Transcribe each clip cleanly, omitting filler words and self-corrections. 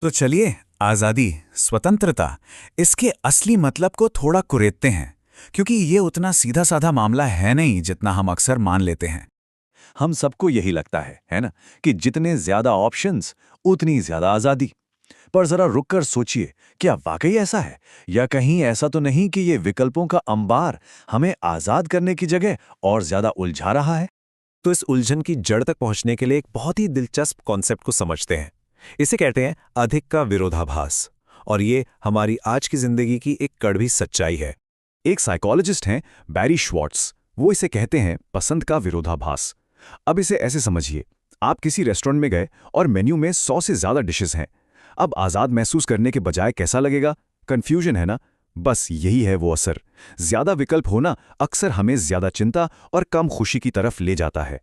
तो चलिए, आज़ादी, स्वतंत्रता, इसके असली मतलब को थोड़ा कुरेदते हैं, क्योंकि ये उतना सीधा साधा मामला है नहीं जितना हम अक्सर मान लेते हैं। हम सबको यही लगता है ना, कि जितने ज्यादा ऑप्शंस उतनी ज्यादा आजादी। पर जरा रुककर सोचिए, क्या वाकई ऐसा है? या कहीं ऐसा तो नहीं कि ये विकल्पों का अंबार हमें आजाद करने की जगह और ज्यादा उलझा रहा है? तो इस उलझन की जड़ तक पहुंचने के लिए एक बहुत ही दिलचस्प कॉन्सेप्ट को समझते हैं। इसे कहते हैं अधिक का विरोधाभास। और ये हमारी आज की जिंदगी की एक कड़वी सच्चाई है। एक साइकोलॉजिस्ट हैं, बैरी श्वार्ट्ज, वो इसे कहते हैं पसंद का विरोधाभास। अब इसे ऐसे समझिए, आप किसी रेस्टोरेंट में गए और मेन्यू में 100 से ज्यादा डिशेस हैं। अब आजाद महसूस करने के बजाय कैसा लगेगा? कंफ्यूजन है ना? बस यही है वो असर। ज्यादा विकल्प होना अक्सर हमें ज्यादा चिंता और कम खुशी की तरफ ले जाता है।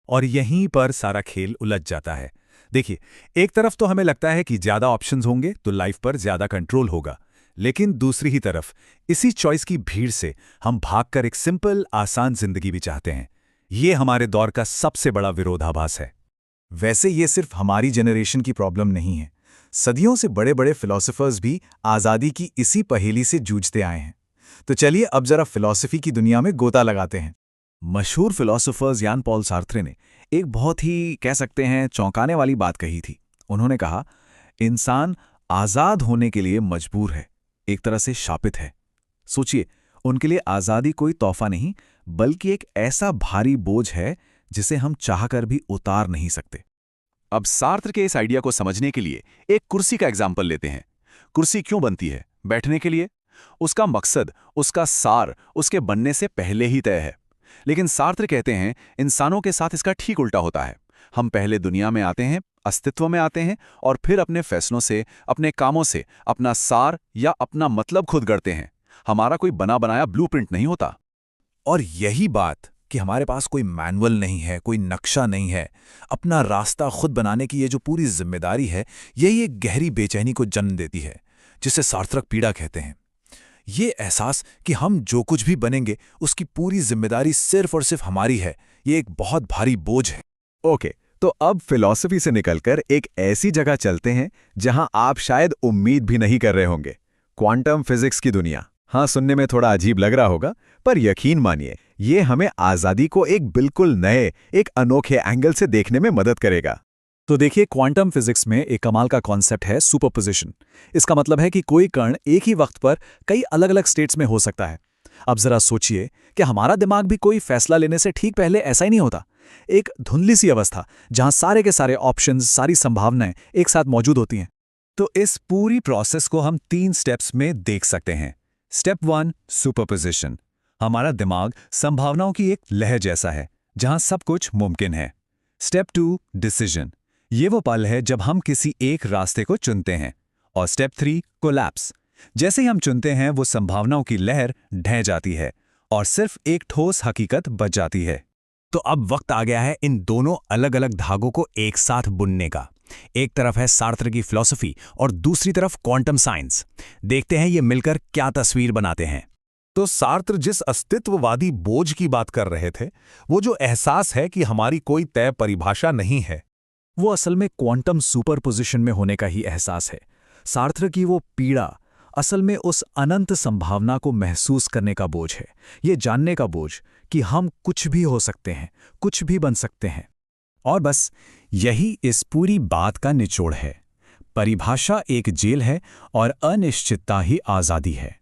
और यहीं पर सारा खेल उलझ जाता है। देखिए, एक तरफ तो हमें लगता है कि ज्यादा ऑप्शंस होंगे तो लाइफ पर ज्यादा कंट्रोल होगा। लेकिन दूसरी ही तरफ इसी चॉइस की भीड़ से हम भागकर एक सिंपल, आसान जिंदगी भी चाहते हैं। ये हमारे दौर का सबसे बड़ा विरोधाभास है। वैसे ये सिर्फ हमारी जनरेशन की प्रॉब्लम नहीं है। सदियों से बड़े बड़े फिलोसोफर्स भी आज़ादी की इसी पहेली से जूझते आए हैं। तो चलिए अब जरा फिलॉसफी की दुनिया में गोता लगाते हैं। मशहूर फिलोसोफर्स यान पॉल सार्त्रे ने एक बहुत ही कह सकते हैं चौंकाने वाली बात कही थी। उन्होंने कहा, इंसान आजाद होने के लिए मजबूर है, एक तरह से शापित है। सोचिए, उनके लिए आजादी कोई तोहफा नहीं, बल्कि एक ऐसा भारी बोझ है जिसे हम चाहकर भी उतार नहीं सकते। अब सार्त्र के इस आइडिया को समझने के लिए एक कुर्सी का एग्जाम्पल लेते हैं। कुर्सी क्यों बनती है? बैठने के लिए। उसका मकसद, उसका सार उसके बनने से पहले ही तय है। लेकिन सार्त्र कहते हैं, इंसानों के साथ इसका ठीक उल्टा होता है। हम पहले दुनिया में आते हैं, अस्तित्व में आते हैं, और फिर अपने फैसलों से, अपने कामों से अपना सार या अपना मतलब खुद गढ़ते हैं। हमारा कोई बना बनाया ब्लूप्रिंट नहीं होता। और यही बात कि हमारे पास कोई मैनुअल नहीं है, कोई नक्शा नहीं है, अपना रास्ता खुद बनाने की ये जो पूरी जिम्मेदारी है, यही एक गहरी बेचैनी को जन्म देती है, जिसे सार्थक पीड़ा कहते हैं। ये एहसास कि हम जो कुछ भी बनेंगे उसकी पूरी जिम्मेदारी सिर्फ और सिर्फ हमारी है, ये एक बहुत भारी बोझ है। ओके, तो अब फिलॉसफी से निकलकर एक ऐसी जगह चलते हैं जहां आप शायद उम्मीद भी नहीं कर रहे होंगे। क्वांटम फिजिक्स की दुनिया। हाँ, सुनने में थोड़ा अजीब लग रहा होगा, पर यकीन मानिए, ये हमें आजादी को एक बिल्कुल नए, एक अनोखे एंगल से देखने में मदद करेगा। तो देखिए, क्वांटम फिजिक्स में एक कमाल का कॉन्सेप्ट है सुपरपोजिशन। इसका मतलब है कि कोई कण एक ही वक्त पर कई अलग अलग स्टेट्स में हो सकता है। अब जरा सोचिए कि हमारा दिमाग भी कोई फैसला लेने से ठीक पहले ऐसा ही नहीं होता। एक धुंधली सी अवस्था जहां सारे के सारे ऑप्शंस, सारी संभावनाएं एक साथ मौजूद होती हैं। तो इस पूरी प्रोसेस को हम 3 स्टेप्स में देख सकते हैं। Step 1, superposition. हमारा दिमाग संभावनाओं की एक लहर जैसा है जहां सब कुछ मुमकिन है। Step 2, decision. ये वो पल है जब हम किसी एक रास्ते को चुनते हैं। और स्टेप 3, कोलैप्स। जैसे ही हम चुनते हैं, वो संभावनाओं की लहर ढह जाती है और सिर्फ एक ठोस हकीकत बच जाती है। तो अब वक्त आ गया है इन दोनों अलग अलग धागों को एक साथ बुनने का। एक तरफ है सार्त्र की फिलॉसफी और दूसरी तरफ क्वांटम साइंस। देखते हैं ये मिलकर क्या तस्वीर बनाते हैं। तो सार्त्र जिस अस्तित्ववादी बोझ की बात कर रहे थे, वो जो एहसास है कि हमारी कोई तय परिभाषा नहीं है, वो असल में क्वांटम सुपरपोजिशन में होने का ही एहसास है। सार्त्र की वो पीड़ा असल में उस अनंत संभावना को महसूस करने का बोझ है, ये जानने का बोझ कि हम कुछ भी हो सकते हैं, कुछ भी बन सकते हैं। और बस यही इस पूरी बात का निचोड़ है। परिभाषा एक जेल है और अनिश्चितता ही आज़ादी है।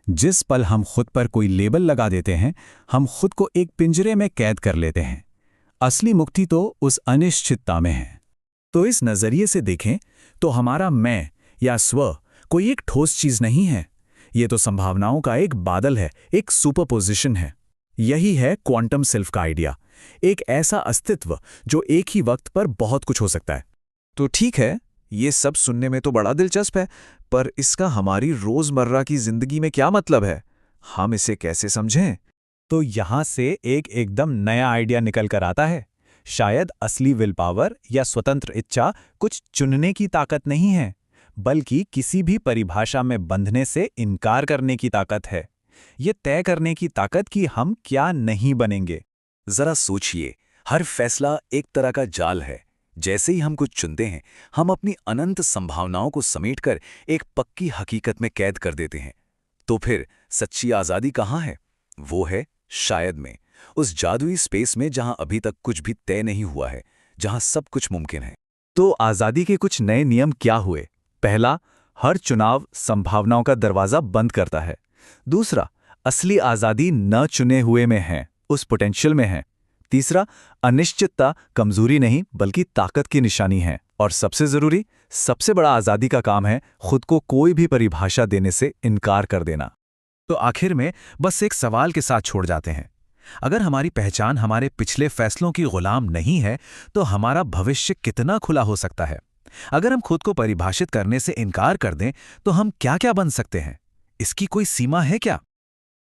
जिस पल हम खुद पर कोई लेबल लगा देते हैं, हम खुद को एक पिंजरे में कैद कर लेते हैं। असली मुक्ति तो उस अनिश्चितता में है। तो इस नज़रिए से देखें तो हमारा मैं या स्व कोई एक ठोस चीज़ नहीं है। ये तो संभावनाओं का एक बादल है, एक सुपरपोजिशन है। यही है क्वांटम सेल्फ का आइडिया, एक ऐसा अस्तित्व जो एक ही वक्त पर बहुत कुछ हो सकता है। तो ठीक है, ये सब सुनने में तो बड़ा दिलचस्प है, पर इसका हमारी रोजमर्रा की जिंदगी में क्या मतलब है? हम इसे कैसे समझें? तो यहां से एक एकदम नया आइडिया निकल कर आता है। शायद असली विल पावर या स्वतंत्र इच्छा कुछ चुनने की ताकत नहीं है, बल्कि किसी भी परिभाषा में बंधने से इनकार करने की ताकत है। ये तय करने की ताकत कि हम क्या नहीं बनेंगे। जरा सोचिए, हर फैसला एक तरह का जाल है। जैसे ही हम कुछ चुनते हैं, हम अपनी अनंत संभावनाओं को समेटकर एक पक्की हकीकत में कैद कर देते हैं। तो फिर सच्ची आज़ादी कहाँ है? वो है शायद में, उस जादुई स्पेस में जहां अभी तक कुछ भी तय नहीं हुआ है, जहां सब कुछ मुमकिन है। तो आज़ादी के कुछ नए नियम क्या हुए? पहला, हर चुनाव संभावनाओं का दरवाज़ा बंद करता है। दूसरा, असली आज़ादी न चुने हुए में है, उस पोटेंशियल में है। तीसरा, अनिश्चितता कमजोरी नहीं बल्कि ताकत की निशानी है। और सबसे ज़रूरी, सबसे बड़ा आज़ादी का काम है खुद को कोई भी परिभाषा देने से इनकार कर देना। तो आखिर में बस एक सवाल के साथ छोड़ जाते हैं। अगर हमारी पहचान हमारे पिछले फैसलों की गुलाम नहीं है, तो हमारा भविष्य कितना खुला हो सकता है? अगर हम खुद को परिभाषित करने से इनकार कर दें, तो हम क्या क्या बन सकते हैं? इसकी कोई सीमा है क्या?